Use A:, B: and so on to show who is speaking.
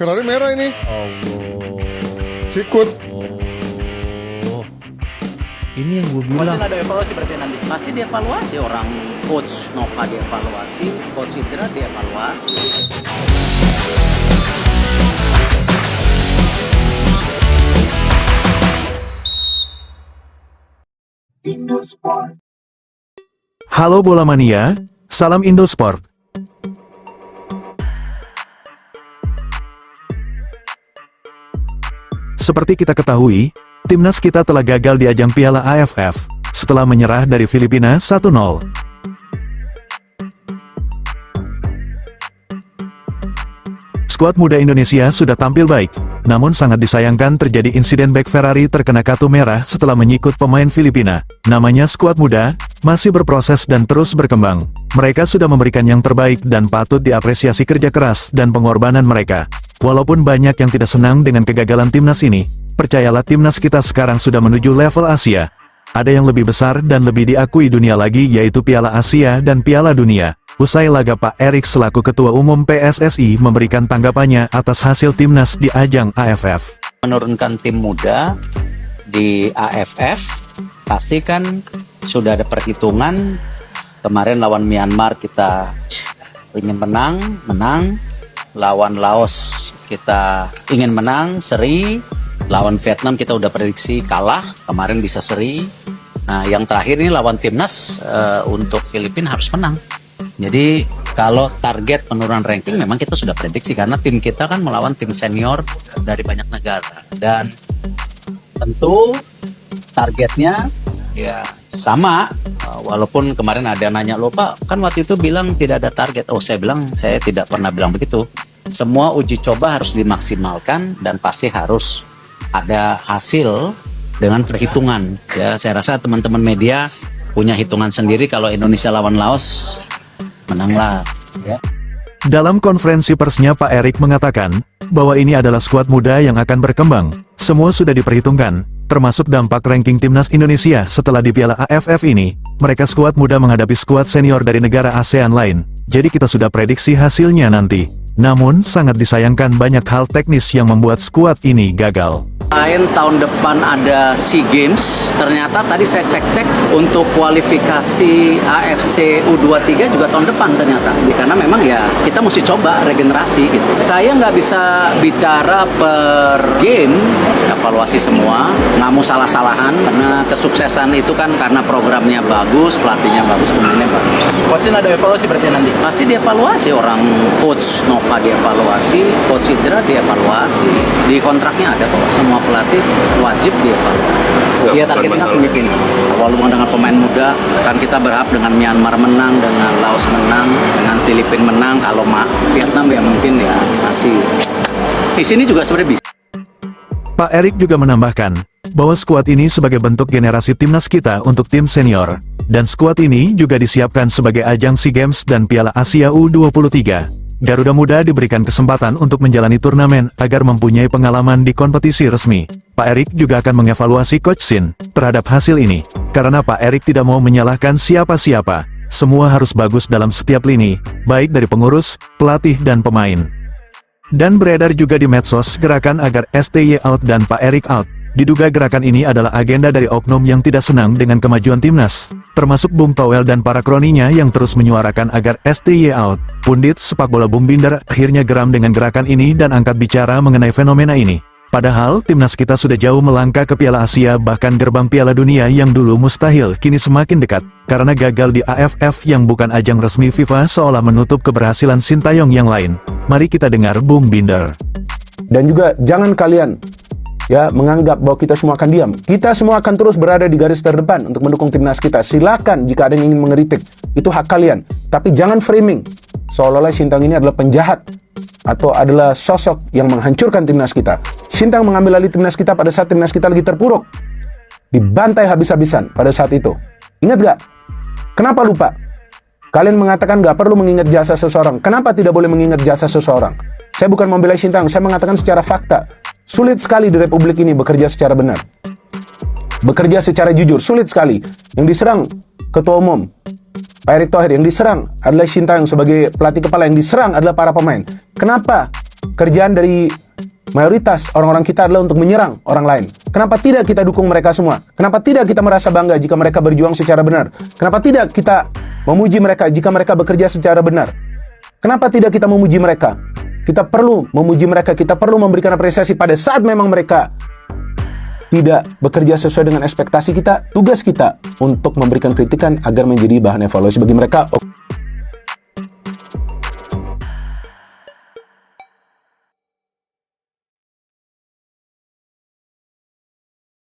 A: Ferrari merah ini.
B: Allah.
A: Sikut.
B: Oh. Ini yang gue bilang.
C: Pasti ada evaluasi berarti nanti. Pasti dievaluasi orang coach Nova dievaluasi, coach Indra dievaluasi.
D: Halo bola mania, salam Indosport. Seperti kita ketahui, timnas kita telah gagal di ajang Piala AFF, setelah menyerah dari Filipina 1-0. Skuad muda Indonesia sudah tampil baik, namun sangat disayangkan terjadi insiden bek Ferrari terkena kartu merah setelah menyikut pemain Filipina. Namanya skuad muda, masih berproses dan terus berkembang. Mereka sudah memberikan yang terbaik dan patut diapresiasi kerja keras dan pengorbanan mereka. Walaupun banyak yang tidak senang dengan kegagalan timnas ini, percayalah timnas kita sekarang sudah menuju level Asia. Ada yang lebih besar dan lebih diakui dunia lagi, yaitu Piala Asia dan Piala Dunia. Usai laga, Pak Erik selaku Ketua Umum PSSI memberikan tanggapannya atas hasil timnas di ajang AFF.
C: Menurunkan tim muda di AFF, pasti kan sudah ada perhitungan. Kemarin lawan Myanmar kita ingin menang. Lawan Laos kita ingin menang, seri. Lawan Vietnam kita udah prediksi kalah, kemarin bisa seri. Nah, yang terakhir ini lawan timnas untuk Filipina harus menang. Jadi kalau target penurunan ranking memang kita sudah prediksi karena tim kita kan melawan tim senior dari banyak negara. Dan tentu targetnya ya sama, walaupun kemarin ada yang nanya, "Loh Pak, kan waktu itu bilang tidak ada target." Oh, saya bilang saya tidak pernah bilang begitu. Semua uji coba harus dimaksimalkan dan pasti harus ada hasil dengan perhitungan. Ya, saya rasa teman-teman media punya hitungan sendiri kalau Indonesia lawan Laos menanglah. Ya.
D: Dalam konferensi persnya, Pak Erik mengatakan bahwa ini adalah skuad muda yang akan berkembang. Semua sudah diperhitungkan, termasuk dampak ranking timnas Indonesia setelah di Piala AFF ini. Mereka skuad muda menghadapi skuad senior dari negara ASEAN lain. Jadi kita sudah prediksi hasilnya nanti. Namun sangat disayangkan banyak hal teknis yang membuat skuad ini gagal.
C: Selain tahun depan ada SEA Games, ternyata tadi saya cek-cek untuk kualifikasi AFC U23 juga tahun depan ternyata. Karena memang ya kita mesti coba regenerasi gitu. Saya nggak bisa bicara per game, evaluasi semua, nggak mau salah-salahan. Karena kesuksesan itu kan karena programnya bagus, pelatihnya bagus, pemainnya bagus.
E: Coachin ada evaluasi berarti nanti?
C: Pasti dievaluasi, orang coach Nova dievaluasi, coach Indra dievaluasi. Di kontraknya ada kok, semua pelatih wajib dievaluasi. Iya, targetnya kan semifinal. Walaupun dengan pemain muda, kan kita berharap dengan Myanmar menang, dengan Laos menang, dengan Filipina menang. Kalau Vietnam ya mungkin ya masih. Di sini juga sebenarnya bisa.
D: Pak Erik juga menambahkan bahwa skuad ini sebagai bentuk generasi timnas kita untuk tim senior. Dan skuad ini juga disiapkan sebagai ajang SEA Games dan Piala Asia U23. Garuda Muda diberikan kesempatan untuk menjalani turnamen agar mempunyai pengalaman di kompetisi resmi. Pak Erik juga akan mengevaluasi Coach Shin terhadap hasil ini. Karena Pak Erik tidak mau menyalahkan siapa-siapa. Semua harus bagus dalam setiap lini, baik dari pengurus, pelatih dan pemain. Dan beredar juga di medsos gerakan agar STY out dan Pak Erik out. Diduga gerakan ini adalah agenda dari oknum yang tidak senang dengan kemajuan timnas, termasuk Bung Towel dan para kroninya yang terus menyuarakan agar STY out. Pundit sepak bola Bung Binder akhirnya geram dengan gerakan ini dan angkat bicara mengenai fenomena ini. Padahal timnas kita sudah jauh melangkah ke Piala Asia, bahkan gerbang Piala Dunia yang dulu mustahil kini semakin dekat. Karena gagal di AFF yang bukan ajang resmi FIFA seolah menutup keberhasilan Sintayong yang lain. Mari kita dengar Bung Binder.
F: Dan juga jangan kalian menganggap bahwa kita semua akan diam. Kita semua akan terus berada di garis terdepan untuk mendukung timnas kita. Silakan jika ada yang ingin mengeritik, itu hak kalian. Tapi jangan framing seolah-olah Sintayong ini adalah penjahat atau adalah sosok yang menghancurkan timnas kita. Sintayong mengambil alih timnas kita pada saat timnas kita lagi terpuruk, dibantai habis-habisan pada saat itu. Ingat gak? Kenapa lupa? Kalian mengatakan gak perlu mengingat jasa seseorang. Kenapa tidak boleh mengingat jasa seseorang? Saya bukan membela Sintayong, saya mengatakan secara fakta. Sulit sekali di Republik ini bekerja secara benar. Bekerja secara jujur, sulit sekali. Yang diserang Ketua Umum Pak Erick Thohir, yang diserang adalah Sintayong sebagai pelatih kepala, yang diserang adalah para pemain. Kenapa kerjaan dari mayoritas orang-orang kita adalah untuk menyerang orang lain. Kenapa tidak kita dukung mereka semua? Kenapa tidak kita merasa bangga jika mereka berjuang secara benar? Kenapa tidak kita memuji mereka jika mereka bekerja secara benar? Kenapa tidak kita memuji mereka? Kita perlu memuji mereka, kita perlu memberikan apresiasi pada saat memang mereka tidak bekerja sesuai dengan ekspektasi kita. Tugas kita untuk memberikan kritikan agar menjadi bahan evaluasi bagi mereka.